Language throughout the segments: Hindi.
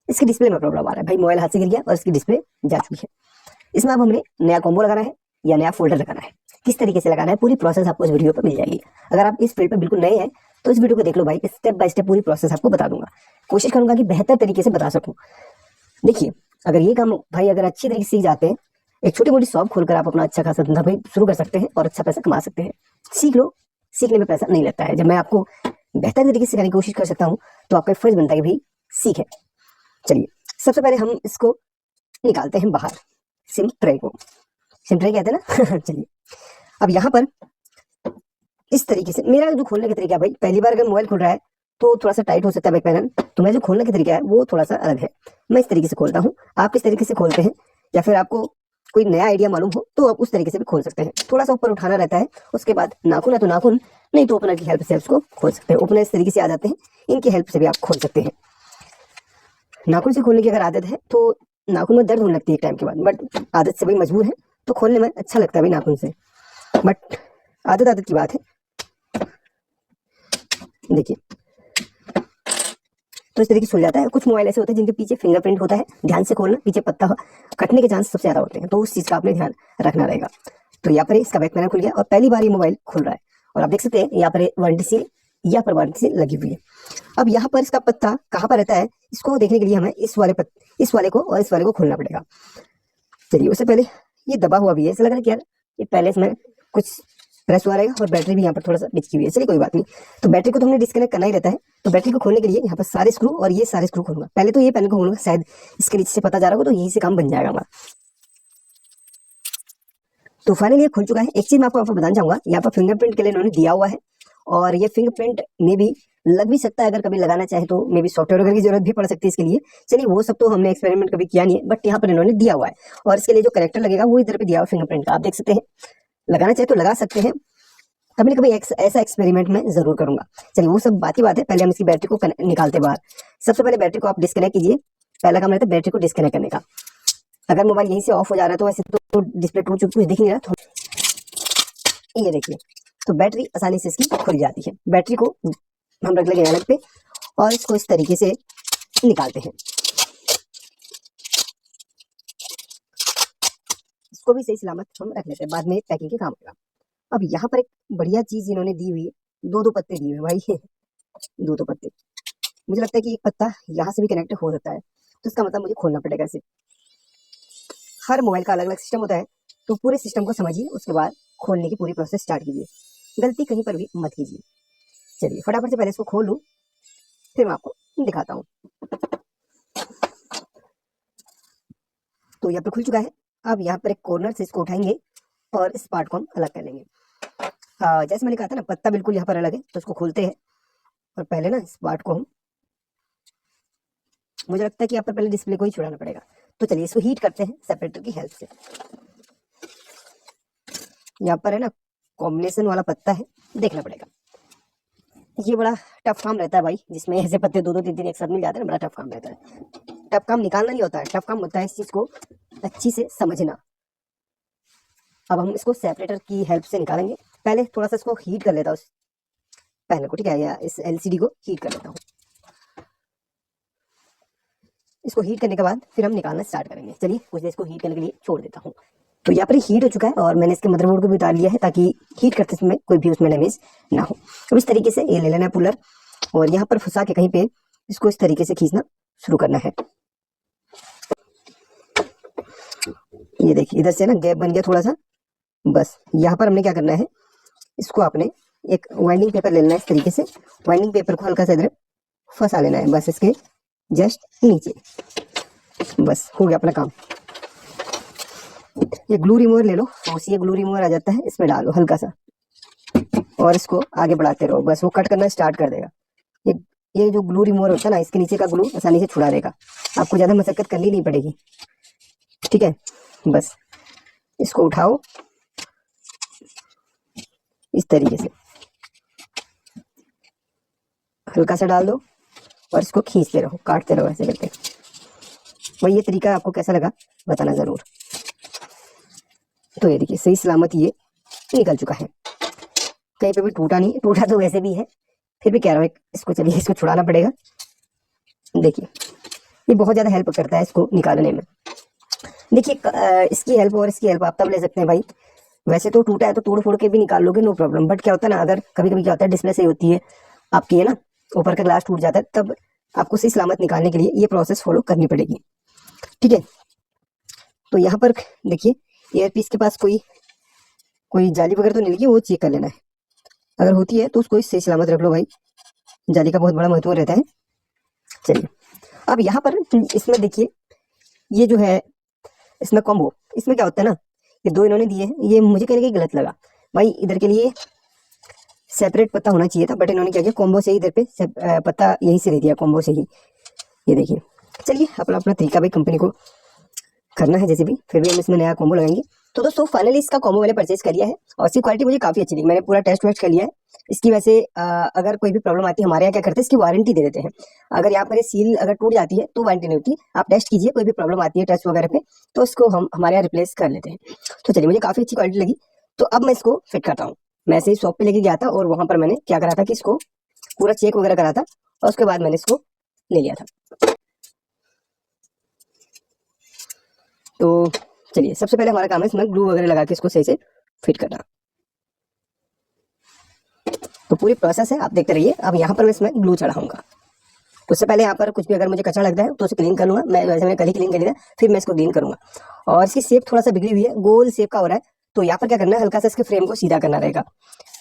इसके डिस्प्ले में प्रॉब्लम आ रहा है भाई, मोबाइल हाथ से गिर गया और इसकी डिस्प्ले जा चुकी है। इसमें अब हमने नया कॉम्बो लगाना है या नया फोल्डर लगाना है, किस तरीके से लगाना है, पूरी प्रोसेस आपको इस वीडियो पर मिल जाएगी। अगर आप इस फील्ड पर बिल्कुल नए हैं तो इस वीडियो को देख लो भाई, स्टेप बाय स्टेप पूरी प्रोसेस आपको बता दूंगा, कोशिश करूंगा कि बेहतर तरीके से बता सकूं। देखिए, अगर ये काम भाई अगर अच्छी तरीके से सीख जाते हैं, एक छोटी मोटी शॉप खोलकर आप अपना अच्छा खासा धंधा भाई शुरू कर सकते हैं और अच्छा पैसा कमा सकते हैं। सीख लो, सीखने में पैसा नहीं लगता है। जब मैं आपको बेहतर तरीके से सिखाने की कोशिश कर सकता हूँ तो आपका फर्ज बनता है कि भाई सीखे। चलिए, सबसे पहले हम इसको निकालते हैं बाहर, सिम ट्रे को, सिम ट्रे कहते हैं ना चलिए, अब यहाँ पर इस तरीके से मेरा जो खोलने का तरीका है भाई, पहली बार अगर मोबाइल खुल रहा है तो थोड़ा सा टाइट हो सकता है बैक पैनल, तो मैं जो खोलने का तरीका है वो थोड़ा सा अलग है। मैं इस तरीके से खोलता हूँ, आप किस तरीके से खोलते हैं या फिर आपको कोई नया आइडिया मालूम हो तो आप उस तरीके से भी खोल सकते हैं। थोड़ा सा ऊपर उठाना रहता है, उसके बाद नाखून है तो नाखून, नहीं तो ओपनर की हेल्प से उसको खोल सकते हैं। ओपनर इस तरीके से आ जाते हैं, इनकी हेल्प से भी आप खोल सकते हैं। नाखून से खोलने की अगर आदत है तो नाखून में दर्द होने लगती है एक टाइम के बाद, बट आदत से भाई मजबूर है तो खोलने में अच्छा लगता है भाई नाखून से, बट आदत आदत की बात है। देखिए, तो इस तरीके से खुल जाता है। कुछ मोबाइल ऐसे होते हैं जिनके पीछे फिंगरप्रिंट होता है, ध्यान से खोलना, पीछे पत्ता कटने के चांस सबसे ज्यादा होते हैं, तो उस चीज का आपने ध्यान रखना रहेगा। तो यहाँ पर इसका बैक पैनल खुल गया और पहली बार ये मोबाइल खुल रहा है और आप देख सकते हैं यहाँ पर वारंटी सील, यहाँ पर वारंटी सील लगी हुई है। अब यहाँ पर इसका पत्ता कहाँ पर रहता है, इसको देखने के लिए हमें इस वाले को और इस वाले को खोलना पड़ेगा। चलिए, उससे पहले ये दबा हुआ भी है, ऐसा लग रहा है कि यार ये पहले इसमें कुछ प्रेस हुआ रहेगा और बैटरी भी यहाँ पर थोड़ा सा बिचकी हुई है। चलिए कोई बात नहीं, तो बैटरी को तो हमने डिस्कनेक्ट करना ही रहता है। तो बैटरी को खोलने के लिए यहाँ पर सारे स्क्रू और ये सारे स्क्रू खोलूंगा। पहले तो ये पैनल को खोलूंगा, शायद इसके नीचे से पता जा रहा हो तो यहीं से काम बन जाएगा हमारा। तो फाइनली ये खुल चुका है। एक चीज मैं आपको बताना चाहूंगा, यहाँ पर फिंगरप्रिंट के लिए इन्होंने दिया हुआ है और ये फिंगरप्रिंट में भी लग भी सकता है, अगर कभी लगाना चाहे तो मे भी सॉफ्टवेयर वगैरह की जरूरत भी पड़ सकती है इसके लिए। चलिए, वो सब तो हमने एक्सपेरिमेंट कभी किया नहीं है, बट यहाँ पर इन्होंने दिया हुआ है और इसके लिए जो कनेक्टर लगेगा वो इधर पे दिया हुआ फिंगरप्रिंट का, आप देख सकते हैं। लगाना चाहे तो लगा सकते हैं, कभी कभी ऐसा एक्सपेरिमेंट मैं जरूर करूंगा। चलिए, वो सब बात ही बात है, पहले हम इसकी बैटरी को निकालते बाहर। सबसे पहले बैटरी को आप डिस्कनेक्ट कीजिए, पहला काम रहता है बैटरी को डिस्कनेक्ट करने का। अगर मोबाइल यहीं से ऑफ हो जा रहा है तो वैसे तो डिस्प्ले टूट चुकी, कुछ दिख नहीं रहा, ये देखिए, तो बैटरी आसानी से इसकी खुल जाती है। बैटरी को हम रख लेंगे अलग पे और इसको इस तरीके से निकालते हैं। इसको भी सही सलामत हम रख लेते हैं, बाद में पैकिंग के काम आएगा। अब यहाँ पर एक बढ़िया चीज इन्होंने दी हुई है, दो पत्ते दिए हुए भाई दो पत्ते। मुझे लगता है कि एक पत्ता यहाँ से भी कनेक्ट हो सकता है, तो इसका मतलब मुझे खोलना पड़ेगा इसे। हर मोबाइल का अलग अलग सिस्टम होता है, तो पूरे सिस्टम को समझिए, उसके बाद खोलने की पूरी प्रोसेस स्टार्ट कीजिए, गलती कहीं पर भी मत कीजिए। चलिए, फटाफट से पहले इसको खोल लूं, फिर मैं आपको दिखाता हूँ। तो यहाँ पर खुल चुका है। अब यहाँ पर एक कॉर्नर से इसको उठाएंगे और इस पार्ट को हम अलग कर लेंगे। जैसे मैंने कहा था ना, पत्ता बिल्कुल यहाँ पर अलग है, तो इसको खोलते हैं और पहले ना इस पार्ट को हम, मुझे लगता है कि यहाँ पर पहले डिस्प्ले को ही छुड़ाना पड़ेगा। तो चलिए, इसको हीट करते हैं सेपरेटर की हेल्प से। यहाँ पर है ना कॉम्बिनेशन वाला पत्ता है, देखना पड़ेगा। ये बड़ा टफ काम रहता है भाई, जिसमें ऐसे पत्ते दो तीन एक साथ मिल जाते हैं ना, बड़ा टफ काम रहता है। टफ काम निकालना नहीं होता है, टफ काम होता है इस चीज को अच्छी से समझना। अब हम इसको सेपरेटर की हेल्प से निकालेंगे। पहले थोड़ा सा इसको हीट कर लेता हूँ, उस पैनल को, ठीक है, या इस एलसीडी को हीट कर लेता हूँ। इसको हीट करने के बाद फिर हम निकालना स्टार्ट करेंगे। चलिए, कुछ देर इसको हीट करने के लिए छोड़ देता हूँ। तो यहाँ पर हीट हो चुका है और मैंने इसके मदरबोर्ड को भी उतार लिया है ताकि हीट करते समय कोई भी उसमें डैमेज ना हो। अब इस तरीके से ये ले लेना है पुलर और यहाँ पर फंसा के कहीं पे इसको इस तरीके से खींचना शुरू करना है। ये देखिए, इधर से ना गैप बन गया थोड़ा सा, बस यहाँ पर हमने क्या करना है, इसको आपने एक वाइंडिंग पेपर ले लेना है इस तरीके से। वाइंडिंग पेपर को हल्का सा इधर फंसा लेना है, बस इसके जस्ट नीचे, बस हो गया अपना काम। ये ग्लू रिमूवर ले लो, तो उसी ग्लू रिमूवर आ जाता है, इसमें डालो हल्का सा और इसको आगे बढ़ाते रहो, बस वो कट करना स्टार्ट कर देगा। ये जो ग्लू रिमूवर होता है ना, इसके नीचे का ग्लू आसानी से छुड़ा देगा, आपको ज्यादा मशक्कत करनी नहीं पड़ेगी, ठीक है। बस इसको उठाओ इस तरीके से, हल्का सा डाल दो और इसको खींचते रहो, काटते रहो ऐसे करके। वही ये तरीका आपको कैसा लगा बताना जरूर। तो ये देखिए, सही सलामत ये निकल चुका है, कहीं पे भी टूटा नहीं, टूटा तो वैसे भी है, फिर भी कह रहा हूँ इसको, चलिए इसको छुड़ाना पड़ेगा। देखिए, ये बहुत ज़्यादा हेल्प करता है इसको निकालने में। देखिए इसकी हेल्प और इसकी हेल्प आप तब ले सकते हैं भाई। वैसे तो टूटा है तो तोड़ फोड़ के भी निकाल लोगे, नो प्रॉब्लम। बट क्या होता है ना, अगर कभी कभी क्या होता है डिस्प्ले सही होती है आपकी, है ना, ऊपर का ग्लास टूट जाता है, तब आपको सही सलामत निकालने के लिए ये प्रोसेस फॉलो करनी पड़ेगी। ठीक है, तो यहाँ पर देखिए ईयरपीस के पास कोई कोई जाली वगैरह तो नहीं लगी, वो चेक कर लेना है। अगर होती है तो उसको सही सलामत रख लो भाई, जाली का बहुत बड़ा महत्व रहता है। चलिए अब यहाँ पर इसमें देखिए ये जो है इसमें कॉम्बो, इसमें क्या होता है ना, ये दो इन्होंने दिए हैं, ये मुझे कहने के गलत लगा भाई। इधर के लिए सेपरेट पत्ता होना चाहिए था, बट इन्होंने क्या किया कॉम्बो से ही इधर पे पत्ता यहीं से दे दिया, कॉम्बो से ही। ये देखिए, चलिए अपना अपना तरीका भाई कंपनी को करना है जैसे भी, फिर भी हम इसमें नया कॉम्बो लगाएंगे। तो दोस्तों फाइनली इसका कॉम्बो मैंने परचेज कर लिया है और इसकी क्वालिटी मुझे काफी अच्छी लगी। मैंने पूरा टेस्ट वेस्ट कर लिया है इसकी। वैसे अगर कोई भी प्रॉब्लम आती है हमारे यहाँ क्या करते हैं, इसकी वारंटी दे देते हैं। अगर यहाँ पर सील अगर टूट जाती है तो वारंटी नहीं होती, आप टेस्ट कीजिए, कोई भी प्रॉब्लम आती है टेस्ट वगैरह पे तो इसको हम हमारे यहाँ रिप्लेस कर लेते हैं। तो चलिए मुझे काफी अच्छी क्वालिटी लगी, तो अब मैं इसको फिट करता हूँ। मैं ऐसे ही शॉप पे लेके गया था और वहां पर मैंने क्या करा था कि इसको पूरा चेक वगैरह करा था और उसके बाद मैंने इसको ले लिया था। तो चलिए सबसे पहले हमारा काम है इसमें ग्लू वगैरह लगा के इसको सही से फिट करना। तो पूरी प्रोसेस है, आप देखते रहिए। अब यहाँ पर मैं इसमें ग्लू चढ़ाऊंगा। उससे पहले यहाँ पर कुछ भी अगर मुझे कचरा लगता है तो उसे क्लीन कर लूंगा। मैंने कल ही क्लीन कर लिया, फिर मैं इसको क्लीन करूंगा। और इसकी शेप थोड़ा सा बिगड़ी हुई है, गोल शेप का हो रहा है, तो यहाँ पर क्या करना है, हल्का सा इसके फ्रेम को सीधा करना रहेगा।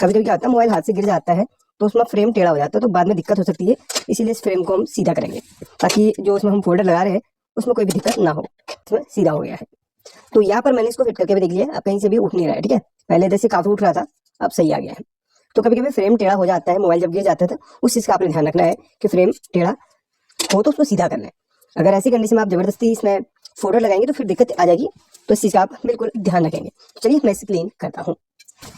कभी कभी क्या होता है मोबाइल हाथ से गिर जाता है तो उसमें फ्रेम टेढ़ा हो जाता है, तो बाद में दिक्कत हो सकती है। इसीलिए इस फ्रेम को हम सीधा करेंगे ताकि जो उसमें हम फोल्डर लगा रहे हैं उसमें कोई भी दिक्कत ना हो। इसमें सीधा हो गया है। तो यहाँ पर मैंने इसको फिट करके भी देख लिया, अब कहीं से भी उठ नहीं रहा है। ठीक है, पहले इधर से काफी उठ रहा था, अब सही आ गया है। तो कभी कभी फ्रेम टेढ़ा हो जाता है मोबाइल जब गिर जाता है, तो उस चीज का आपने ध्यान रखना है कि फ्रेम टेढ़ा हो तो उसको सीधा कर लें। अगर ऐसी कंडीशन में आप जबरदस्ती इसमें फोल्डर लगाएंगे तो फिर दिक्कत आ जाएगी, तो इस चीज का आप बिल्कुल ध्यान रखेंगे। तो चलिए मैं इसे क्लीन करता हूँ।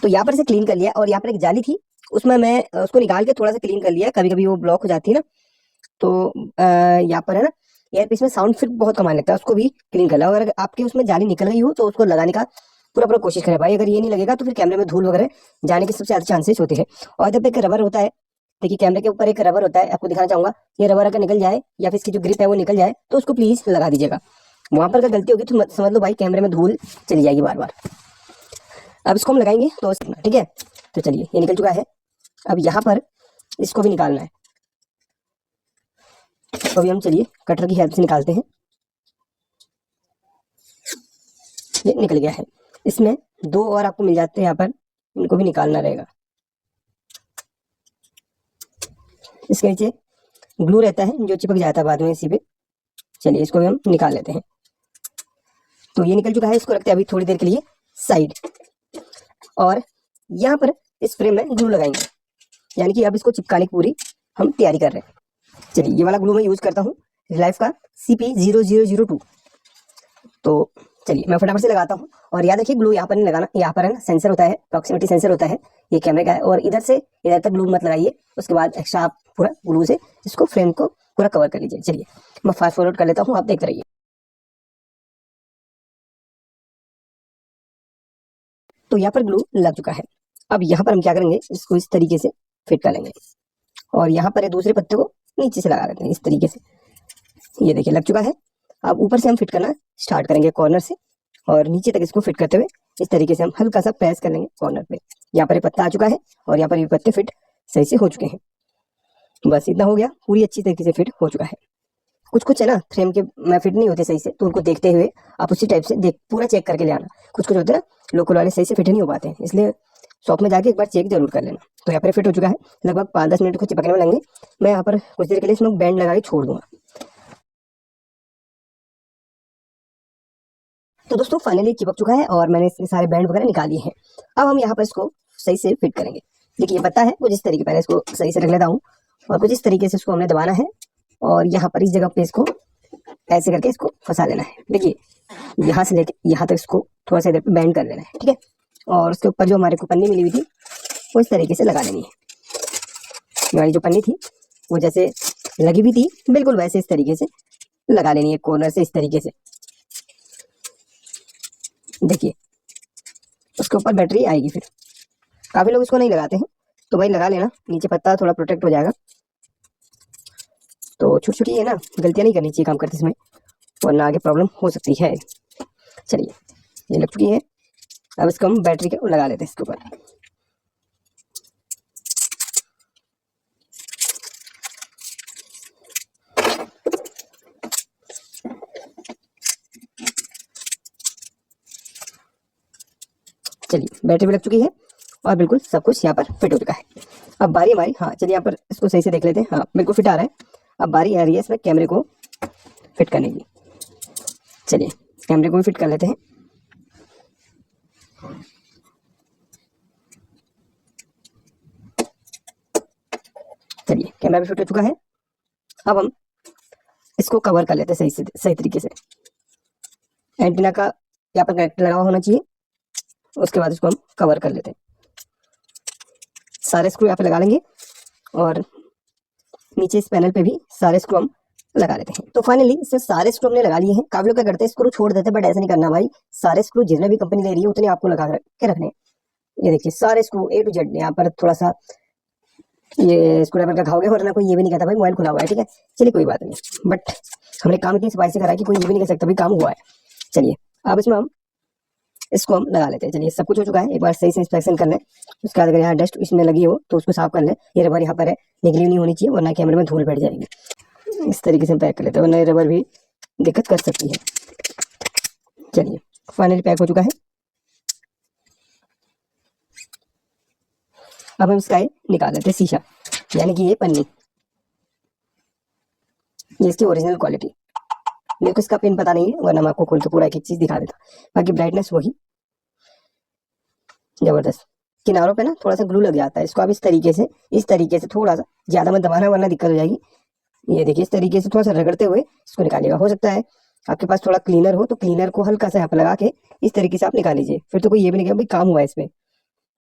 तो यहाँ पर इसे क्लीन कर लिया और यहाँ पर एक जाली थी उसमें मैं उसको निकाल के थोड़ा सा क्लीन कर लिया। कभी कभी वो ब्लॉक हो जाती है ना, तो यहाँ पर है ना एयरपीस में साउंड फिर बहुत कम आने लगता है, उसको भी क्लीन कर लो। अगर आपके उसमें जाली निकल गई हो तो उसको लगाने का पूरा पूरा कोशिश करें भाई। अगर ये नहीं लगेगा तो फिर कैमरे में धूल वगैरह जाने के सबसे ज्यादा चांसेस होते हैं। और इधर पे एक रबर होता है, देखिए कैमरे के ऊपर एक रबर होता है, आपको दिखाना चाहूंगा। ये रबर अगर निकल जाए या फिर इसकी जो ग्रिप है वो निकल जाए तो उसको प्लीज लगा दीजिएगा। वहां पर अगर गलती होगी तो समझ लो भाई कैमरे में धूल चली जाएगी बार बार। अब इसको हम लगाएंगे तो ठीक है। तो चलिए ये निकल चुका है, अब यहाँ पर इसको भी निकालना है। तो अभी हम चलिए कटर की हेल्प से निकालते हैं। ये निकल गया है। इसमें दो और आपको मिल जाते हैं यहाँ पर, इनको भी निकालना रहेगा। इसके नीचे ग्लू रहता है जो चिपक जाता है बाद में इसी पे। चलिए इसको भी हम निकाल लेते हैं। तो ये निकल चुका है, इसको रखते हैं अभी थोड़ी देर के लिए साइड। और यहाँ पर इस फ्रेम में ग्लू लगाएंगे, यानी कि अब इसको चिपकाने की पूरी हम तैयारी कर रहे हैं। चलिए ये वाला ग्लू मैं यूज करता हूँ रिलाइफ का CP0002। तो चलिए मैं फटाफट से लगाता हूँ। और याद रखिए ग्लू यहाँ पर नहीं लगाना, यहाँ पर है ना सेंसर होता है, प्रॉक्सिमिटी सेंसर होता है, ये कैमरे का है। और इधर से इधर तक ग्लू मत लगाइए, उसके बाद एक्स्ट्रा आप पूरा ग्लू से इसको फ्रेम को पूरा कवर कर लीजिए। चलिए मैं फास्ट फॉरवर्ड कर लेता हूँ, आप देखते रहिए। तो यहाँ पर ग्लू लग चुका है। अब यहाँ पर हम क्या करेंगे, इसको इस तरीके से फिट कर लेंगे और यहाँ पर दूसरे पत्ते को नीचे से लगा देते हैं इस तरीके से। ये देखिए लग चुका है। अब ऊपर से हम फिट करना स्टार्ट करेंगे कॉर्नर से, और नीचे तक इसको फिट करते हुए इस तरीके से हम हल्का सा प्रेस कर लेंगे कॉर्नर पे। यहाँ पर ये पत्ता आ चुका है और यहाँ पर ये पत्ते फिट सही से हो चुके हैं। बस इतना हो गया, पूरी अच्छी तरीके से फिट हो चुका है। कुछ कुछ है ना फ्रेम के मैं फिट नहीं होते सही से, तो उनको देखते हुए आप उसी टाइप से देख पूरा चेक करके ले आना। कुछ कुछ होते हैं ना लोकल वाले सही से फिट नहीं हो पाते हैं, इसलिए शॉप में जाके एक बार चेक जरूर कर लेना। तो यहाँ पर फिट हो चुका है, लगभग 5-10 मिनट को चिपकने में लगेंगे। मैं यहाँ पर कुछ देर के लिए इसमें बैंड लगा के छोड़ दूंगा। तो दोस्तों फाइनली चिपक चुका है और मैंने इसके सारे बैंड वगैरह निकाल लिए हैं। अब हम यहाँ पर इसको सही से फिट करेंगे। देखिए ये पता है कुछ इस तरीके, पहले इसको सही से रख लेता हूँ और कुछ इस तरीके से इसको हमने दबाना है और यहाँ पर इस जगह पे इसको ऐसे करके इसको फंसा लेना है। देखिए यहाँ से लेके यहाँ तक इसको थोड़ा सा इधर पे बैंड कर लेना है, ठीक है। और उसके ऊपर जो हमारे को पन्नी मिली हुई थी वो इस तरीके से लगा लेनी है। हमारी जो पन्नी थी वो जैसे लगी हुई थी बिल्कुल वैसे इस तरीके से लगा लेनी है, कॉर्नर से इस तरीके से। देखिए उसके ऊपर बैटरी आएगी। फिर काफी लोग इसको नहीं लगाते हैं, तो भाई लगा लेना, नीचे पत्ता थोड़ा प्रोटेक्ट हो जाएगा। तो छोटी छोटी है ना गलतियां नहीं करनी चाहिए काम करते समय, वरना आगे प्रॉब्लम हो सकती है। चलिए ये लग चुकी है। अब इसको हम बैटरी के लगा लेते हैं इसके ऊपर। चलिए बैटरी भी लग चुकी है और बिल्कुल सब कुछ यहाँ पर फिट हो चुका है। अब बारी हमारी, हाँ चलिए यहाँ पर इसको सही से देख लेते हैं। हाँ बिल्कुल फिट आ रहा है। अब बारी आ रही है इसमें कैमरे को फिट करने की। चलिए कैमरे को भी फिट कर लेते हैं। चलिए कैमरा भी फिट हो चुका है। अब हम इसको कवर कर लेते हैं सही तरीके से। एंटीना का यहाँ पर कनेक्टर लगा होना चाहिए। उसके बाद इसको हम कवर कर लेते हैं। सारे स्क्रू यहाँ पे लगा लेंगे और नीचे इस पैनल पे भी सारे स्क्रू हम लगा लेते हैं। तो फाइनली इससे सारे स्क्रू हमने लगा लिए हैं। काफी लोग क्या करते हैं स्क्रू छोड़ देते हैं, बट ऐसा नहीं करना भाई। सारे स्क्रू जितने भी कंपनी ले रही है उतने आपको लगा के रखने हैं। ये देखिए सारे स्क्रू A to Z। यहाँ पर थोड़ा सा ये स्क्रू ड्राइवर का घाव गया, वरना कोई ये भी नहीं कहता भाई मोबाइल खुला हुआ है, ठीक है। चलिए कोई बात नहीं, बट हमने काम इतनी सफाई से करा है कि कोई ये भी नहीं कह सकता भाई काम हुआ है। चलिए अब इसमें हम इसको हम लगा लेते हैं। चलिए सब कुछ हो चुका है। एक बार सही से इंस्पेक्शन कर लें। उसके बाद अगर यहाँ डस्ट इसमें लगी हो तो उसको साफ कर लें। ये रबर यहाँ पर है, निकली नहीं होनी चाहिए, वरना कैमरे में धूल बैठ जाएगी। इस तरीके से पैक कर लेते हैं, वरना ये रबर भी दिक्कत कर सकती है। चलिए फाइनली पैक हो चुका है। अब हम इसका निकाल लेते हैं शीशा, यानी कि ये पन्नी। ये इसकी ओरिजिनल क्वालिटी। मेरे को इसका पिन पता नहीं है, वरना मैं आपको खोल के पूरा एक एक चीज दिखा देता। बाकी ब्राइटनेस वही जबरदस्त। किनारों पे ना थोड़ा सा ग्लू लग जाता है। इसको आप इस तरीके से थोड़ा सा ज्यादा मत दबाना, वरना दिक्कत हो जाएगी। ये देखिए इस तरीके से थोड़ा सा रगड़ते हुए इसको निकालिएगा। हो सकता है आपके पास थोड़ा क्लीनर हो तो क्लीनर को हल्का सा यहाँ पे लगा के इस तरीके से आप निकाल लीजिए। फिर तो कोई ये भी नहीं कहेगा भाई काम हुआ है इसमें।